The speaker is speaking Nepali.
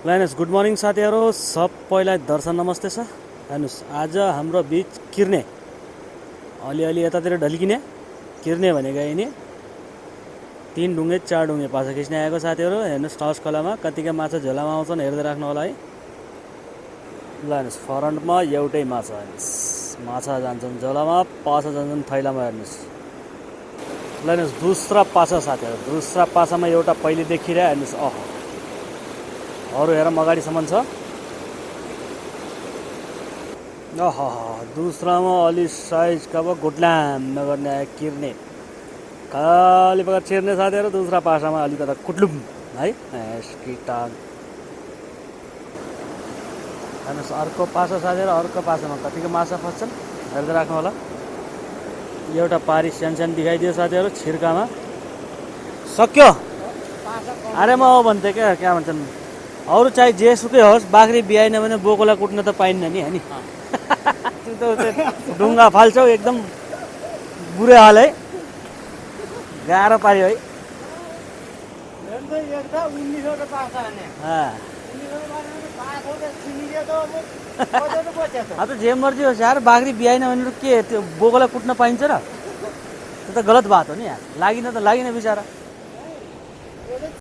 लाइनस गुड मर्निङ साथीहरू, सबैलाई दर्शन नमस्ते छ। हेर्नुहोस्, आज हाम्रो बिच किर्ने अलिअलि यतातिर ढल्किने किर्ने भनेको यिनी 3 ढुङ्गे 4 ढुङ्गे पाछा खिच्ने आएको साथीहरू। हेर्नुहोस् टस खोलामा कतिका माछा झोलामा आउँछन्, हेर्दै राख्नु होला है। ल हेर्नुहोस्, फ्रन्टमा एउटै माछा, हेर्नुहोस् माछा जान्छन् झोलामा, पाछा जान्छन् थैलामा। हेर्नुहोस् ल हेर्नुहोस्, दोस्रा पाछा साथीहरू, दोस्रा पाछामा एउटा पहिले देखिरह्यो। हेर्नुहोस् अहो, अरू हेर अगाडिसम्म छ। अह दोस्रामा अलि साइजका अब गोटलाम नगर्ने आयो किर्ने, खाली पका छिर्ने साथीहरू। दोस्रा पासामा अलिकता कुट्लुम है टाङ। हेर्नुहोस् अर्को पासा साथीहरू, अर्को पासामा कतिको माछा फस्छन् हेर्दै राख्नु होला। एउटा पारी सानसानो देखाइदियो साथीहरू, छिर्कामा सक्यो। अरे म हो भन्थेँ क्या भन्छन् अरू चाहिँ जेसुकै होस्, बाख्री बिहाइन भने बोकोलाई कुट्न त पाइन्न नि है नि। त्यो त ढुङ्गा फाल्छौ, एकदम बुरे हाल है, गाह्रो पार्यो है। अब जे मर्जी होस् यार, बाख्री बिहाइन भने के त्यो बोकोलाई कुट्न पाइन्छ र? त्यो त गलत बात हो नि यार, लागिन त लागिन बिचरा।